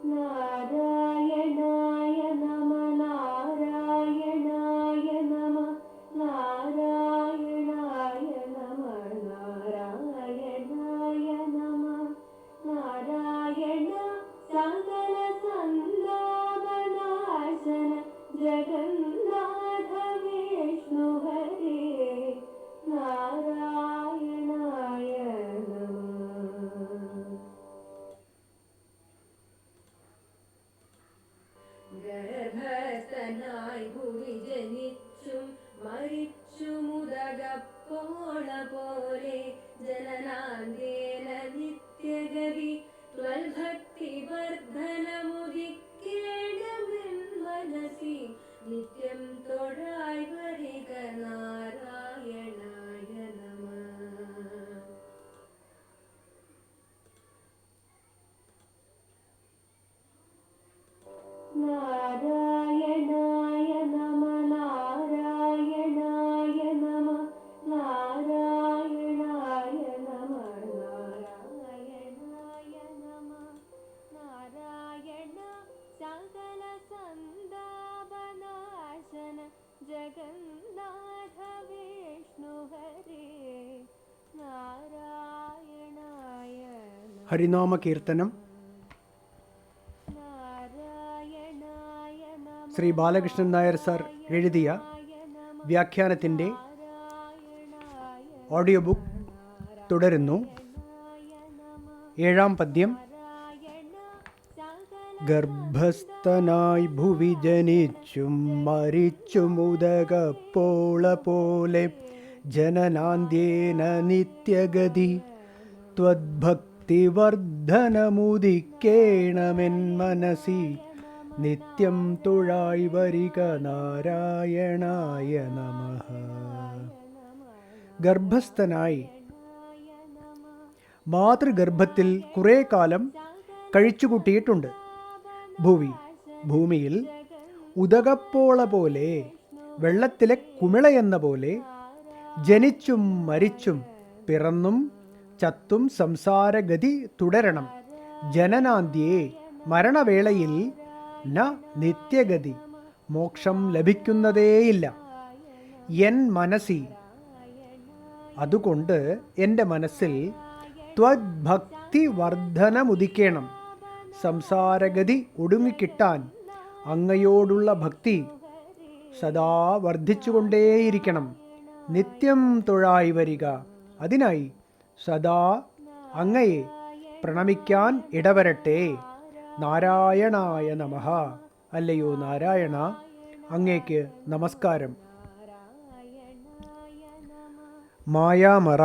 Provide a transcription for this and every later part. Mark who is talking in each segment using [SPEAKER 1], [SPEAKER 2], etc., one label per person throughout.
[SPEAKER 1] നാരായണായ നമ നാരായണായ നമ നാരായണായ നമ നാരായണായ നമ നാരായണ സകല സന്താപനാശന ജഗന്നാഥ വിഷ്ണു ഹരേ നാരായണായ നമ. ഗർഭസ്ഥനായി ഭൂമി ജനിച്ചും മരിച്ചുമുദകപ്പോള പോലെ ജനനാന്തേന നിത്യഗതി ത്വൽഭക്തി വർദ്ധനമുദിക്കേണമെൻ മനസി നിത്യം തൊഴായി വരിക നാരായണായ നമ. നാരായണായ നമ നാരായണായ നമ നാരായണായ നമ നാരായണായ നമ നാരായണ സകല സന്താപനാശന ജഗന്നാഥ വിഷ്ണു ഹരേ നാരായണായ നമ.
[SPEAKER 2] ഹരിനാമ കീർത്തനം ശ്രീ ബാലകൃഷ്ണൻ നായർ സാർ എഴുതിയ വ്യാഖ്യാനത്തിൻ്റെ ഓഡിയോ ബുക്ക് തുടരുന്നു. 7-ാം പദ്യം. ഗർഭസ്ഥനായി ഭുവി ജനിച്ചും മരിച്ചുമുദകപ്പോള പോലെ ജനനാന്ത്യേന നിത്യഗതി ത്വദ്ഭക്തി വർദ്ധനമുദിക്കേണമെൻ മനസി നിത്യം തുഴായി വരിക നാരായണായ നമഃ. ഗർഭസ്ഥനായി മാതൃഗർഭത്തിൽ കുറേ കാലം കഴിച്ചുകൂട്ടിയിട്ടുണ്ട്. ഭൂമിയിൽ ഉദകപ്പോള പോലെ, വെള്ളത്തിലെ കുമിളയെന്ന പോലെ ജനിച്ചും മരിച്ചും പിറന്നും ചത്തും സംസാരഗതി തുടരണം. ജനനാന്ത്യേ മരണവേളയിൽ ന നിത്യഗതി മോക്ഷം ലഭിക്കുന്നതേയില്ല. എൻ മനസ്സി അതുകൊണ്ട് എൻ്റെ മനസ്സിൽ ത്വദ്ഭക്തി വർദ്ധനമുദിക്കണം. സംസാരഗതി ഒടുങ്ങിക്കിട്ടാൻ അങ്ങയോടുള്ള ഭക്തി സദാ വർദ്ധിച്ചുകൊണ്ടേയിരിക്കണം. നിത്യം തൊഴായി വരിക, അതിനായി സദാ അങ്ങയെ പ്രണമിക്കാൻ ഇടവരട്ടെ. നാരായണായ നമഃ. അല്ലയോ നാരായണ, അങ്ങേക്ക് നമസ്കാരം. മായാമറ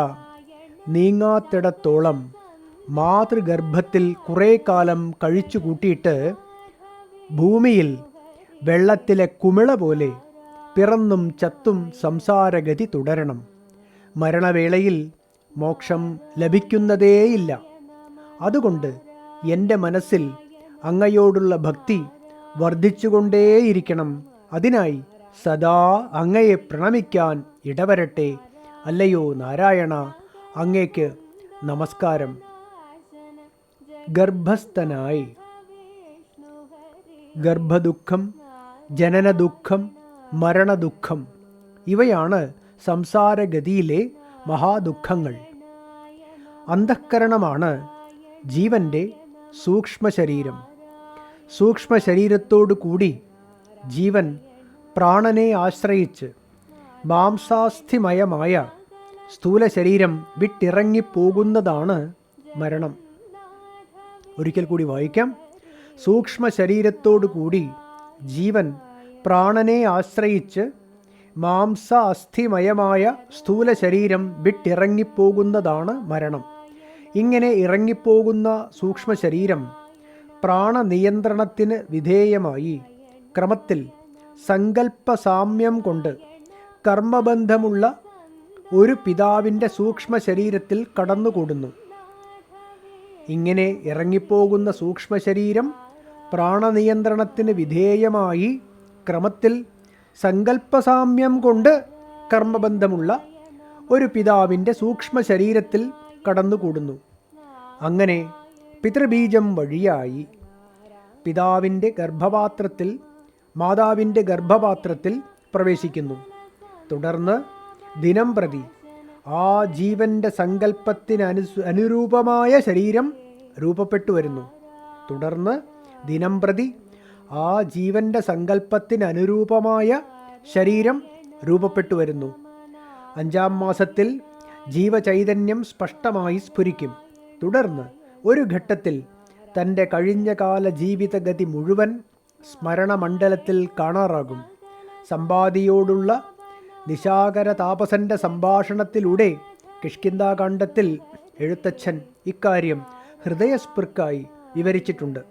[SPEAKER 2] നീങ്ങാത്തിടത്തോളം മാതൃഗർഭത്തിൽ കുറേ കാലം കഴിച്ചു കൂട്ടിയിട്ട് ഭൂമിയിൽ വെള്ളത്തിലെ കുമിള പോലെ പിറന്നും ചത്തും സംസാരഗതി തുടരണം. മരണവേളയിൽ മോക്ഷം ലഭിക്കുന്നതേയില്ല. അതുകൊണ്ട് എൻ്റെ മനസ്സിൽ അങ്ങയോടുള്ള ഭക്തി വർദ്ധിച്ചുകൊണ്ടേയിരിക്കണം. അതിനായി സദാ അങ്ങയെ പ്രണമിക്കാൻ ഇടവരട്ടെ. അല്ലയോ നാരായണ, അങ്ങേക്ക് നമസ്കാരം. ഗർഭസ്ഥനായി ഗർഭദുഃഖം, ജനനദുഃഖം, മരണദുഃഖം ഇവയാണ് സംസാരഗതിയിലെ മഹാദുഃഖങ്ങൾ. അന്തഃക്കരണമാണ് ജീവൻ്റെ സൂക്ഷ്മശരീരം. സൂക്ഷ്മശരീരത്തോടു കൂടി ജീവൻ പ്രാണനെ ആശ്രയിച്ച് മാംസാസ്ഥിമയമായ സ്ഥൂല ശരീരം വിട്ടിറങ്ങിപ്പോകുന്നതാണ് മരണം. ഒരിക്കൽ കൂടി വായിക്കാം. സൂക്ഷ്മ ശരീരത്തോടു കൂടി ജീവൻ പ്രാണനെ ആശ്രയിച്ച് മാംസ അസ്ഥിമയമായ സ്ഥൂല ശരീരം വിട്ടിറങ്ങിപ്പോകുന്നതാണ് മരണം. ഇങ്ങനെ ഇറങ്ങിപ്പോകുന്ന സൂക്ഷ്മ ശരീരം പ്രാണനിയന്ത്രണത്തിന് വിധേയമായി ക്രമത്തിൽ സങ്കല്പസാമ്യം കൊണ്ട് കർമ്മബന്ധമുള്ള ഒരു പിതാവിൻ്റെ സൂക്ഷ്മ ശരീരത്തിൽ കടന്നുകൂടുന്നു. ഇങ്ങനെ ഇറങ്ങിപ്പോകുന്ന സൂക്ഷ്മ ശരീരം പ്രാണനിയന്ത്രണത്തിന് വിധേയമായി ക്രമത്തിൽ സങ്കല്പസാമ്യം കൊണ്ട് കർമ്മബന്ധമുള്ള ഒരു പിതാവിൻ്റെ സൂക്ഷ്മ ശരീരത്തിൽ കടന്നുകൂടുന്നു. അങ്ങനെ പിതൃബീജം വഴിയായി മാതാവിൻ്റെ ഗർഭപാത്രത്തിൽ പ്രവേശിക്കുന്നു. തുടർന്ന് ദിനം പ്രതി ആ ജീവൻ്റെ സങ്കല്പത്തിന് അനുരൂപമായ ശരീരം രൂപപ്പെട്ടു വരുന്നു. തുടർന്ന് ദിനം പ്രതി ആ ജീവൻ്റെ സങ്കല്പത്തിന് അനുരൂപമായ ശരീരം രൂപപ്പെട്ടു വരുന്നു. 5-ാം മാസത്തിൽ ജീവചൈതന്യം സ്പഷ്ടമായി സ്ഫുരിക്കും. തുടർന്ന് ഒരു ഘട്ടത്തിൽ തൻ്റെ കഴിഞ്ഞകാല ജീവിതഗതി മുഴുവൻ സ്മരണമണ്ഡലത്തിൽ കാണാറാകും. സമ്പാദിയോടുള്ള നിശാകര താപസന്റെ സംഭാഷണത്തിലൂടെ കിഷ്കിന്ധാകാണ്ഡത്തിൽ എഴുത്തച്ഛൻ ഇക്കാര്യം ഹൃദയസ്പൃക്കായി വിവരിച്ചിട്ടുണ്ട്.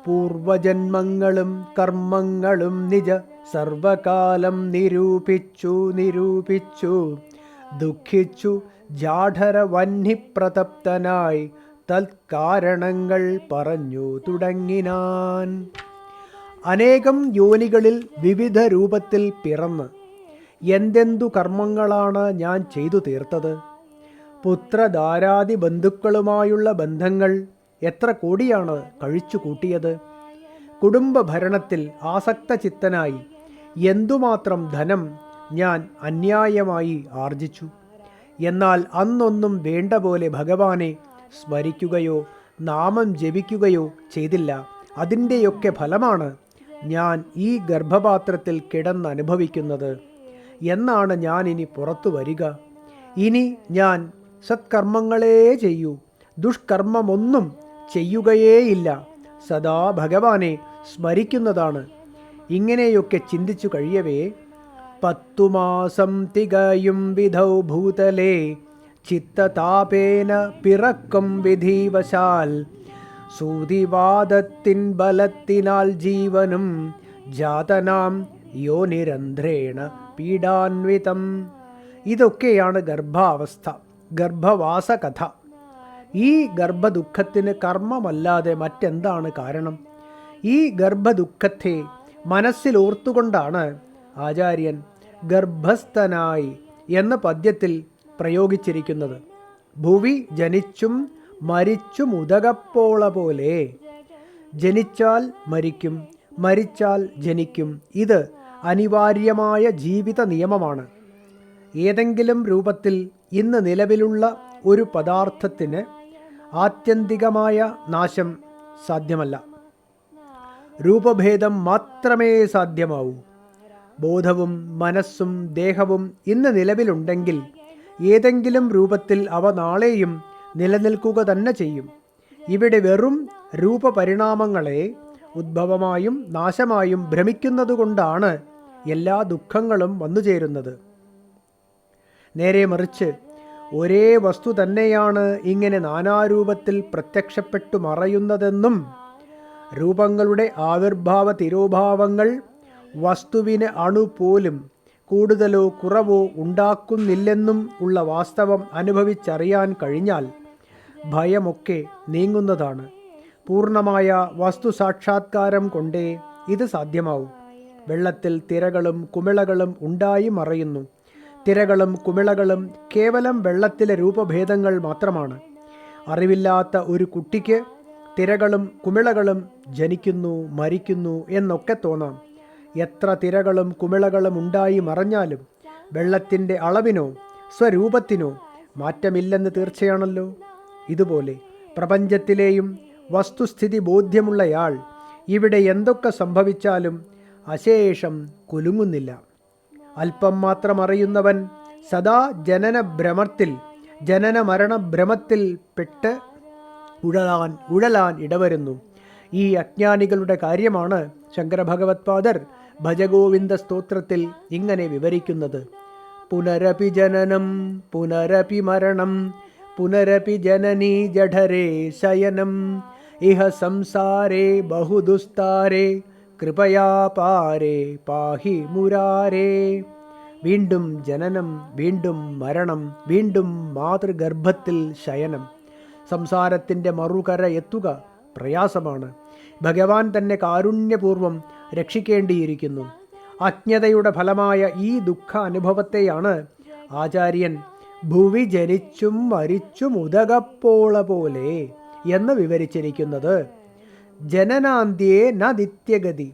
[SPEAKER 2] പൂർവജന്മങ്ങളും കർമ്മങ്ങളും നിജ സർവകാലം നിരൂപിച്ചു ദുഃഖിച്ചു ജാഠര വഹ്നിപ്രതപ്തനായി തത്കാരണങ്ങൾ പറഞ്ഞു തുടങ്ങിനാൻ. അനേകം യോനികളിൽ വിവിധ രൂപത്തിൽ പിറന്ന് എന്തെന്തു കർമ്മങ്ങളാണ് ഞാൻ ചെയ്തു തീർത്തത്. പുത്രധാരാദി ബന്ധുക്കളുമായുള്ള ബന്ധങ്ങൾ എത്ര കോടിയാണ് കഴിച്ചു കൂട്ടിയത്. കുടുംബഭരണത്തിൽ ആസക്തചിത്തനായി എന്തുമാത്രം ധനം ഞാൻ അന്യായമായി ആർജിച്ചു. എന്നാൽ അന്നൊന്നും വേണ്ട പോലെ ഭഗവാനെ സ്മരിക്കുകയോ നാമം ജപിക്കുകയോ ചെയ്തില്ല. അതിൻ്റെയൊക്കെ ഫലമാണ് ഞാൻ ഈ ഗർഭപാത്രത്തിൽ കിടന്നനുഭവിക്കുന്നത്. എന്നാണ് ഞാൻ ഇനി പുറത്തു വരിക? ഇനി ഞാൻ സത്കർമ്മങ്ങളേ ചെയ്യൂ, ദുഷ്കർമ്മമൊന്നും ചെയ്യുകയേയില്ല, സദാ ഭഗവാനെ സ്മരിക്കുന്നതാണ്. ഇങ്ങനെയൊക്കെ ചിന്തിച്ചു കഴിയവേ 10 മാസം തികയും വിധൗ ഭൂതലേ ചിത്തതാപേന പിറക്കും വിധിവശാൽ സൂതിവാദത്തിൻ ബലത്തിനാൽ ജീവനും ജാതനാം യോനിരന്ധ്രേണ പീഡാന്വിതം. ഇതൊക്കെയാണ് ഗർഭാവസ്ഥ, ഗർഭവാസകഥ. ഈ ഗർഭദുഃഖത്തിന് കർമ്മമല്ലാതെ മറ്റെന്താണ് കാരണം? ഈ ഗർഭദുഃഖത്തെ മനസ്സിലോർത്തുകൊണ്ടാണ് ആചാര്യൻ ഗർഭസ്ഥനായി എന്ന പദ്യത്തിൽ പ്രയോഗിച്ചിരിക്കുന്നത്. ഭുവി ജനിച്ചും മരിച്ചും ഉദകപ്പോള പോലെ. ജനിച്ചാൽ മരിക്കും, മരിച്ചാൽ ജനിക്കും. ഇത് അനിവാര്യമായ ജീവിത നിയമമാണ്. ഏതെങ്കിലും രൂപത്തിൽ ഇന്ന് നിലവിലുള്ള ഒരു പദാർത്ഥത്തിന് ആത്യന്തികമായ നാശം സാധ്യമല്ല. രൂപഭേദം മാത്രമേ സാധ്യമാവൂ. ബോധവും മനസ്സും ദേഹവും ഇന്ന് നിലവിലുണ്ടെങ്കിൽ ഏതെങ്കിലും രൂപത്തിൽ അവ നാളെയും നിലനിൽക്കുക തന്നെ ചെയ്യും. ഇവിടെ വെറും രൂപപരിണാമങ്ങളെ ഉദ്ഭവമായും നാശമായും ഭ്രമിക്കുന്നതുകൊണ്ടാണ് എല്ലാ ദുഃഖങ്ങളും വന്നുചേരുന്നത്. നേരെ മറിച്ച് ഒരേ വസ്തു തന്നെയാണ് ഇങ്ങനെ നാനാരൂപത്തിൽ പ്രത്യക്ഷപ്പെട്ടു മറയുന്നതെന്നും രൂപങ്ങളുടെ ആവിർഭാവ തിരോഭാവങ്ങൾ വസ്തുവിന് അണുപോലും കൂടുതലോ കുറവോ ഉണ്ടാക്കുന്നില്ലെന്നും ഉള്ള വാസ്തവം അനുഭവിച്ചറിയാൻ കഴിഞ്ഞാൽ ഭയമൊക്കെ നീങ്ങുന്നതാണ്. പൂർണ്ണമായ വസ്തു സാക്ഷാത്കാരം കൊണ്ടേ ഇത് സാധ്യമാവും. വെള്ളത്തിൽ തിരകളും കുമിളകളും ഉണ്ടായി മറയുന്നു. തിരകളും കുമിളകളും കേവലം വെള്ളത്തിലെ രൂപഭേദങ്ങൾ മാത്രമാണ്. അറിവില്ലാത്ത ഒരു കുട്ടിക്ക് തിരകളും കുമിളകളും ജനിക്കുന്നു, മരിക്കുന്നു എന്നൊക്കെ തോന്നാം. എത്ര തിരകളും കുമിളകളും ഉണ്ടായി മറഞ്ഞാലും വെള്ളത്തിൻ്റെ അളവിനോ സ്വരൂപത്തിനോ മാറ്റമില്ലെന്ന് തീർച്ചയാണല്ലോ. ഇതുപോലെ പ്രപഞ്ചത്തിലെയും വസ്തുസ്ഥിതി ബോധ്യമുള്ളയാൾ ഇവിടെ എന്തൊക്കെ സംഭവിച്ചാലും അശേഷം കുലുങ്ങുന്നില്ല. അല്പം മാത്രം അറിയുന്നവൻ സദാ ജനന മരണ ഭ്രമത്തിൽ പെട്ട് ഉഴലാൻ ഇടവരുന്നു. ഈ അജ്ഞാനികളുടെ കാര്യമാണ് ശങ്കരഭഗവത്പാദർ ഭജഗോവിന്ദ സ്തോത്രത്തിൽ ഇങ്ങനെ വിവരിക്കുന്നത്. പുനരപി ജനനം പുനരപി മരണം പുനരപി ജനനീ ജഠരേ ശയനം ഇഹ സംസാരേ ബഹുദുസ്താരേ കൃപയാ പാരേ പാഹി മുരാരേ. വീണ്ടും ജനനം, വീണ്ടും മരണം, വീണ്ടും മാതൃഗർഭത്തിൽ ശയനം. സംസാരത്തിൻ്റെ മറുകര എത്തുക പ്രയാസമാണ്. ഭഗവാൻ തന്നെ കാരുണ്യപൂർവം രക്ഷിക്കേണ്ടിയിരിക്കുന്നു. അജ്ഞതയുടെ ഫലമായ ഈ ദുഃഖ അനുഭവത്തെയാണ് ആചാര്യൻ ഭുവി ജനിച്ചും മരിച്ചും ഉദകപ്പോള പോലെ എന്ന് വിവരിച്ചിരിക്കുന്നത്. ജനനാന്ത്യേ ന നിത്യഗതി.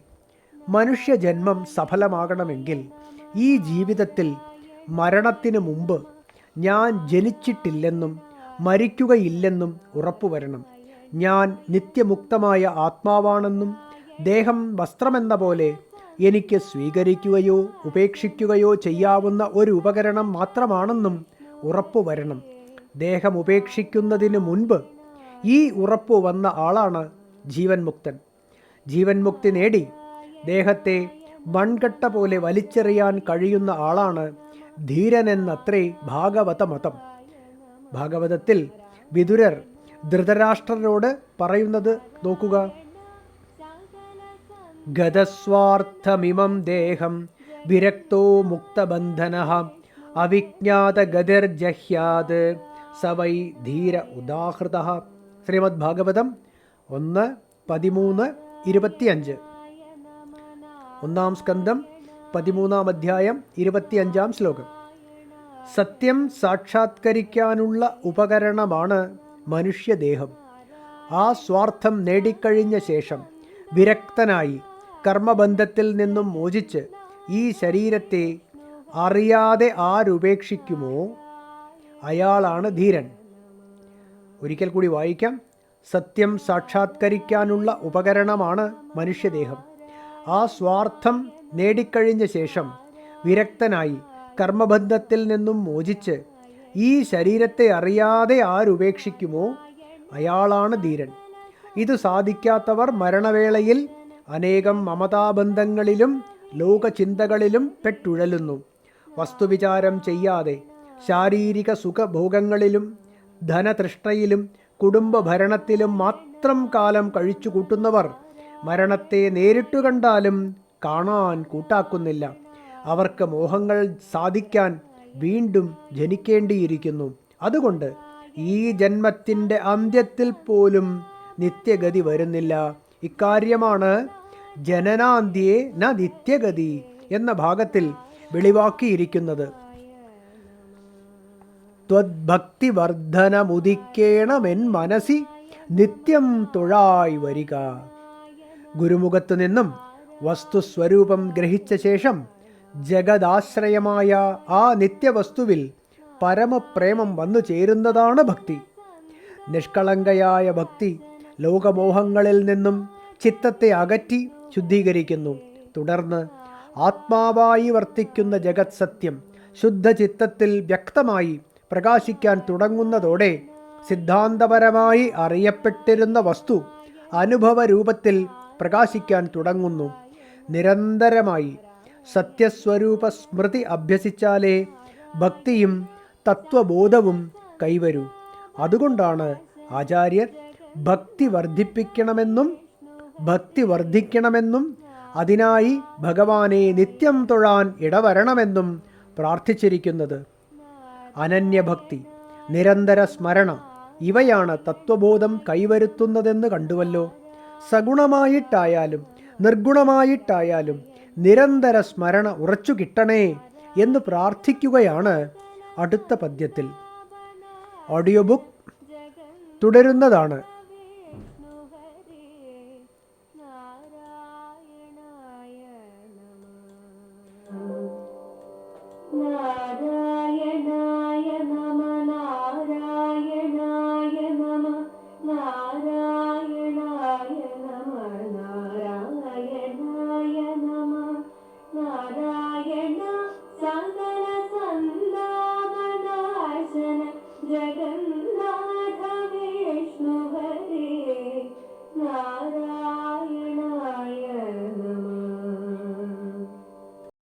[SPEAKER 2] മനുഷ്യജന്മം സഫലമാകണമെങ്കിൽ ഈ ജീവിതത്തിൽ മരണത്തിനു മുമ്പ് ഞാൻ ജനിച്ചിട്ടില്ലെന്നും മരിക്കുകയില്ലെന്നും ഉറപ്പുവരണം. ഞാൻ നിത്യമുക്തമായ ആത്മാവാണെന്നും ദേഹം വസ്ത്രമെന്ന പോലെ എനിക്ക് സ്വീകരിക്കുകയോ ഉപേക്ഷിക്കുകയോ ചെയ്യാവുന്ന ഒരു ഉപകരണം മാത്രമാണെന്നും ഉറപ്പുവരണം. ദേഹം ഉപേക്ഷിക്കുന്നതിന് മുൻപ് ഈ ഉറപ്പ് വന്ന ആളാണ് ജീവൻ മുക്തൻ. ജീവൻ മുക്തി നേടി ദേഹത്തെ മൺകട്ട പോലെ വലിച്ചെറിയാൻ കഴിയുന്ന ആളാണ് ധീരനെന്നത്രേ ഭാഗവത മതം. ഭാഗവതത്തിൽ വിതുരർ ധൃതരാഷ്ട്രരോട് പറയുന്നത് നോക്കുക. ഗതസ്വാർത്ഥമിമം ദേഹം വിരക്തോ മുക്തബന്ധനഃ അവിജ്ഞാത ഗതിർജഹ്യാത് സവൈ ധീര ഉദാഹൃതഃ. ശ്രീമദ് ഭാഗവതം 1:13-25. 1-ാം സ്കന്ധം 13-ാം അധ്യായം 25-ാം ശ്ലോകം. സത്യം സാക്ഷാത്കരിക്കാനുള്ള ഉപകരണമാണ് മനുഷ്യദേഹം. ആ സ്വാർത്ഥം നേടിക്കഴിഞ്ഞ ശേഷം വിരക്തനായി കർമ്മബന്ധത്തിൽ നിന്നും മോചിച്ച് ഈ ശരീരത്തെ അറിയാതെ ആരുപേക്ഷിക്കുമോ അയാളാണ് ധീരൻ. ഒരിക്കൽ കൂടി വായിക്കാം. സത്യം സാക്ഷാത്കരിക്കാനുള്ള ഉപകരണമാണ് മനുഷ്യദേഹം. ആ സ്വാർത്ഥം നേടിക്കഴിഞ്ഞ ശേഷം വിരക്തനായി കർമ്മബന്ധത്തിൽ നിന്നും മോചിച്ച് ഈ ശരീരത്തെ അറിയാതെ ആരുപേക്ഷിക്കുമോ അയാളാണ് ധീരൻ. ഇത് സാധിക്കാത്തവർ മരണവേളയിൽ അനേകം മമതാബന്ധങ്ങളിലും ലോകചിന്തകളിലും പെട്ടുഴലുന്നു. വസ്തുവിചാരം ചെയ്യാതെ ശാരീരിക സുഖഭോഗങ്ങളിലും ധനതൃഷ്ണയിലും കുടുംബഭരണത്തിലും മാത്രം കാലം കഴിച്ചു കൂട്ടുന്നവർ മരണത്തെ നേരിട്ടു കണ്ടാലും കാണാൻ കൂട്ടാക്കുന്നില്ല. അവർക്ക് മോഹങ്ങൾ സാധിക്കാൻ വീണ്ടും ജനിക്കേണ്ടിയിരിക്കുന്നു. അതുകൊണ്ട് ഈ ജന്മത്തിൻ്റെ അന്ത്യത്തിൽ പോലും നിത്യഗതി വരുന്നില്ല. ഇക്കാര്യമാണ് ജനനാന്ത്യേ ന നിത്യഗതി എന്ന ഭാഗത്തിൽ വെളിവാക്കിയിരിക്കുന്നത്. ത്വദ്ഭക്തിവർദ്ധനമുദിക്കേണമെൻ മനസ്സി നിത്യം തൊഴായി വരിക. ഗുരുമുഖത്തു നിന്നും വസ്തുസ്വരൂപം ഗ്രഹിച്ച ശേഷം ജഗദാശ്രയമായ ആ നിത്യവസ്തുവിൽ പരമപ്രേമം വന്നു ചേരുന്നതാണ് ഭക്തി. നിഷ്കളങ്കയായ ഭക്തി ലോകമോഹങ്ങളിൽ നിന്നും ചിത്തത്തെ അകറ്റി ശുദ്ധീകരിക്കുന്നു. തുടർന്ന് ആത്മാവായി വർത്തിക്കുന്ന ജഗത് സത്യം ശുദ്ധചിത്തത്തിൽ വ്യക്തമായി പ്രകാശിക്കാൻ തുടങ്ങുന്നതോടെ സിദ്ധാന്തപരമായി അറിയപ്പെട്ടിരുന്ന വസ്തു അനുഭവ രൂപത്തിൽ പ്രകാശിക്കാൻ തുടങ്ങുന്നു. നിരന്തരമായി സത്യസ്വരൂപ സ്മൃതി അഭ്യസിച്ചാലേ ഭക്തിയും തത്വബോധവും കൈവരൂ. അതുകൊണ്ടാണ് ആചാര്യർ ഭക്തി വർദ്ധിക്കണമെന്നും അതിനായി ഭഗവാനെ നിത്യം തൊഴാൻ ഇടവരണമെന്നും പ്രാർത്ഥിച്ചിരിക്കുന്നത്. അനന്യഭക്തി, നിരന്തര സ്മരണം ഇവയാണ് തത്വബോധം കൈവരുത്തുന്നതെന്ന് കണ്ടുവല്ലോ. സഗുണമായിട്ടായാലും നിർഗുണമായിട്ടായാലും നിരന്തര സ്മരണ ഉറച്ചു കിട്ടണേ എന്ന് പ്രാർത്ഥിക്കുകയാണ് അടുത്ത പദ്യത്തിൽ. Audio book തുടരുന്നതാണ്.
[SPEAKER 1] നാരായണായ നമ നാരായണായ നമ നാരായണായ നമ നാരായണായ നമ നാരായണ സകല സന്താപനാശന ജഗ